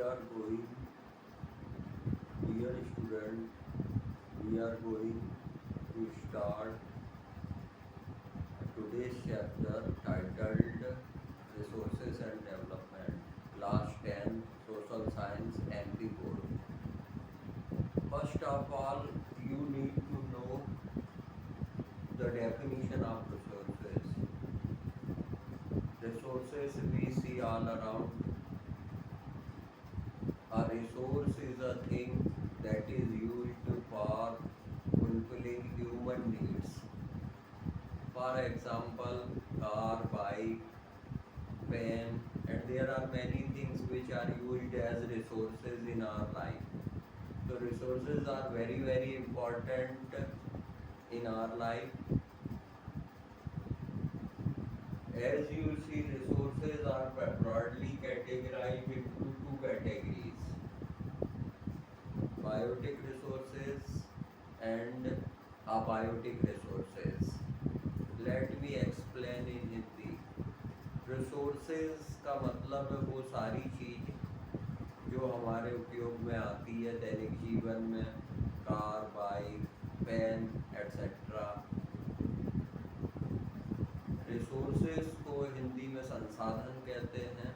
are going, dear student, we are going to start today's chapter titled Resources and Development, Class 10, Social Science, MP Board. First of all, you need to know the definition of resources. Resources we see all around. A resource is a thing that is used for fulfilling human needs. For example, car, bike, pen, and there are many things which are used as resources in our life. So resources are very important in our life. As you see, resources are broadly categorized into two categories: biotic resources and abiotic resources. Let me explain in Hindi. Resources का मतलब है वो सारी चीज़ जो हमारे उपयोग में आती है दैनिक जीवन में, car, bike, pen etcetera. Resources को हिंदी में संसाधन कहते हैं।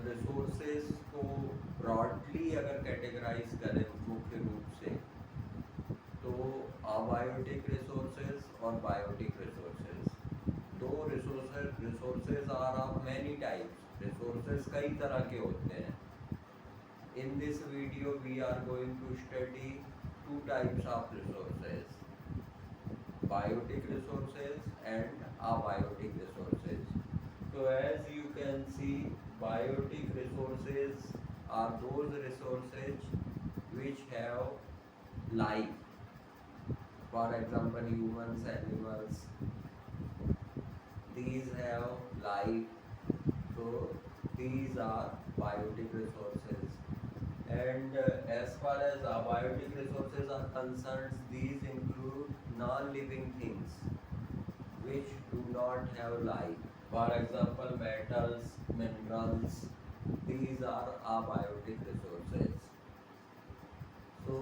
रिसोर्सेज को ब्रॉडली अगर कैटेगराइज करें मुख्य रूप से तो अबायोटिक रिसोर्सेज और बायोटिक रिसोर्सेज, दो resources are of many types. Resources कई तरह के होते हैं। In this video we are going to study two types of resources: biotic resources and abiotic resources. So as you can see, biotic resources are those resources which have life. For example, humans, animals, these have life. So these are biotic resources. And as far as abiotic resources are concerned, these include non-living things which do not have life. For example, metals, minerals, these are abiotic resources. So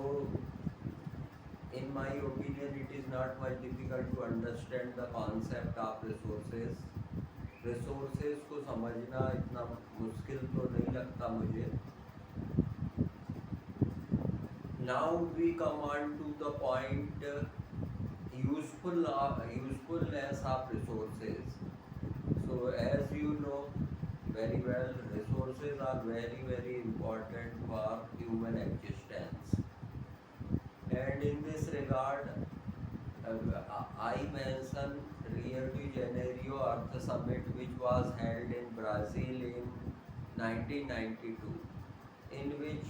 in my opinion, it is not much difficult to understand the concept of resources. Resources को समझना इतना मुश्किल तो नहीं लगता मुझे. Now we come on to the point usefulness of resources. So as you know very well, resources are very important for human existence. And in this regard, I mention Rio de Janeiro Earth Summit, which was held in Brazil in 1992, in which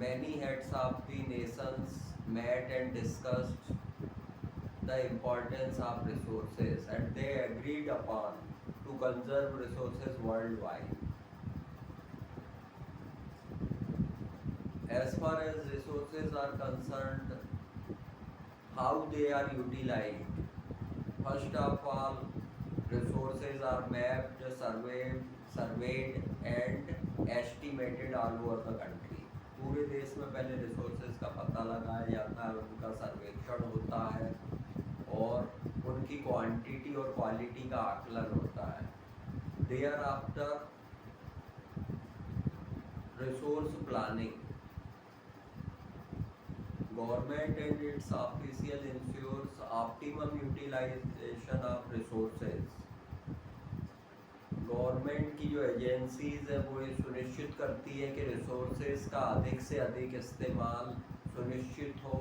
many heads of the nations met and discussed the importance of resources, and they agreed upon to conserve resources worldwide. As far as resources are concerned, how they are utilized. First of all, resources are mapped, surveyed and estimated all over the country. पूरे देश में पहले resources का पता लगाया जाता है, उनका सर्वेक्षण होता है और उनकी क्वांटिटी और क्वालिटी का आकलन होता है. Thereafter resource planning. Government and its official ensures optimum utilization of resources. Government की जो एजेंसीज है वो ये सुनिश्चित करती है कि रिसोर्सेज का अधिक से अधिक इस्तेमाल सुनिश्चित हो.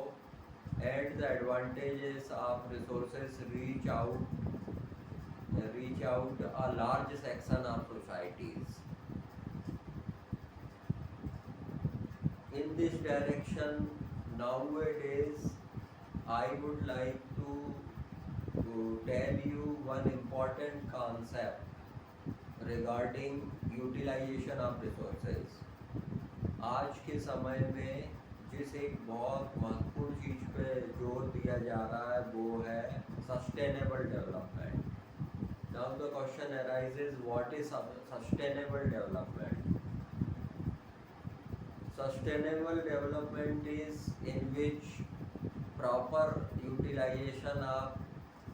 And the advantages of resources reach out a large section of societies. In this direction, nowadays I would like to tell you one important concept regarding utilization of resources. आज के समय में जिस एक बहुत महत्वपूर्ण चीज़ पे जोर दिया जा रहा है वो है sustainable development. Now the question arises, what is sustainable development? Sustainable development is in which proper utilization of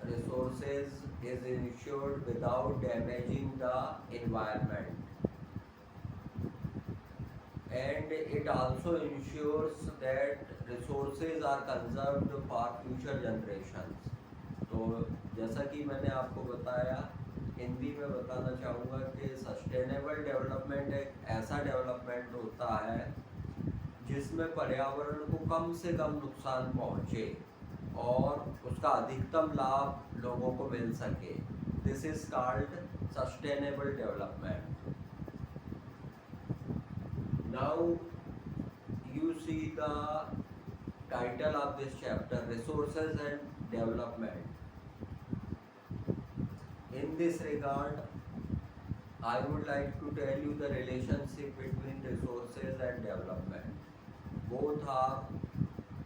resources is ensured without damaging the environment, and it also ensures that resources are conserved for future generations. तो जैसा कि मैंने आपको बताया, हिंदी में बताना चाहूँगा कि सस्टेनेबल डेवलपमेंट एक ऐसा डेवलपमेंट होता है जिसमें पर्यावरण को कम से कम नुकसान पहुँचे और उसका अधिकतम लाभ लोगों को मिल सके. This is called sustainable development. Now you see the title of this chapter, Resources and Development. In this regard, I would like to tell you the relationship between resources and development. Both are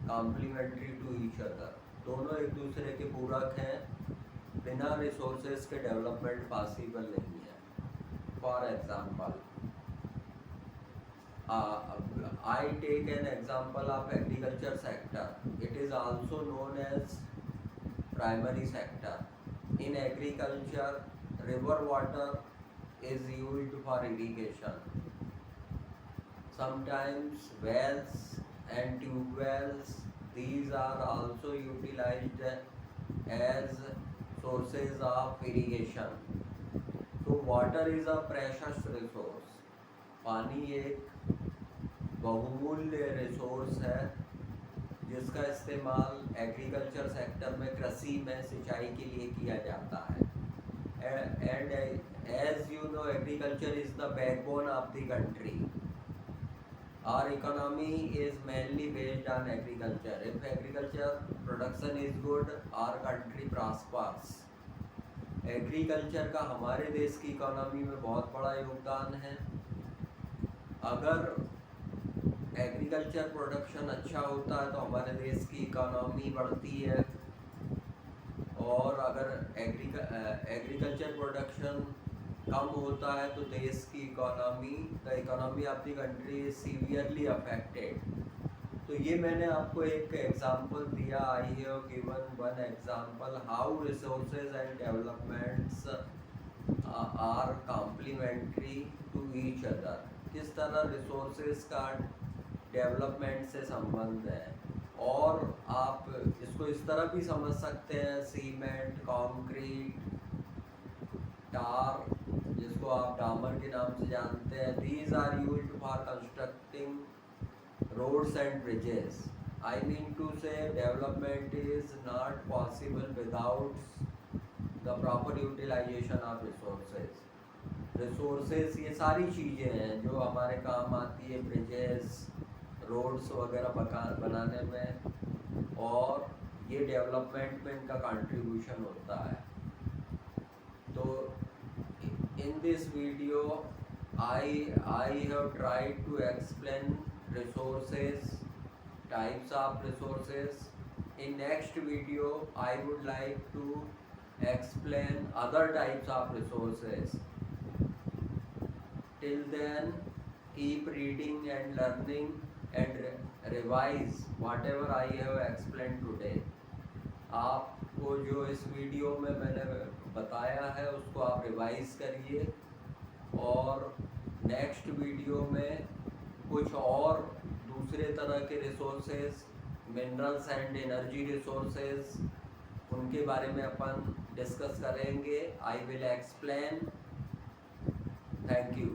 complementary to each other. दोनों एक दूसरे के पूरक हैं. बिना resources के development possible नहीं है. For example, I take an example of agriculture sector. It is also known as primary sector. In agriculture, river water is used for irrigation. Sometimes wells and tube wells, these are also utilized as sources of irrigation. So water is a precious resource. पानी एक बहुमूल्य resource है जिसका इस्तेमाल agriculture sector में, कृषि में सिंचाई के लिए किया जाता है. And as you know, agriculture is the backbone of the country. Our economy is mainly based on agriculture. If agriculture production is good, our country prospers. Agriculture का हमारे देश की इकोनॉमी में बहुत बड़ा योगदान है. अगर एग्रीकल्चर प्रोडक्शन अच्छा होता है तो हमारे देश की इकोनॉमी बढ़ती है, और अगर एग्रीकल्चर प्रोडक्शन कम होता है तो देश की economy, the economy of the country is severely affected. तो ये मैंने आपको एक एग्जांपल दिया. I have given one example how resources and developments are complementary to each other. किस तरह रिसोर्सेज का डेवलपमेंट से संबंध है. और आप इसको इस तरह भी समझ सकते हैं, सीमेंट, कंक्रीट, टार, जिसको आप डामर के नाम से जानते हैं, these are used for constructing roads and bridges. I mean to say development is not possible without the proper utilization of resources. Resources ये सारी चीज़ें हैं जो हमारे काम आती है ब्रिजेस, रोड्स वगैरह बनाने में, और ये डेवलपमेंट में इनका कंट्रीब्यूशन होता है. तो in this video I have tried to explain resources, types of resources. In next video I would like to explain other types of resources. Till then, keep reading and learning and revise whatever I have explained today. आपको जो इस video में मैंने बताया है उसको आप revise करिए, और नेक्स्ट वीडियो में कुछ और दूसरे तरह के resources, minerals and energy resources, उनके बारे में अपन डिस्कस करेंगे. I will explain. Thank you.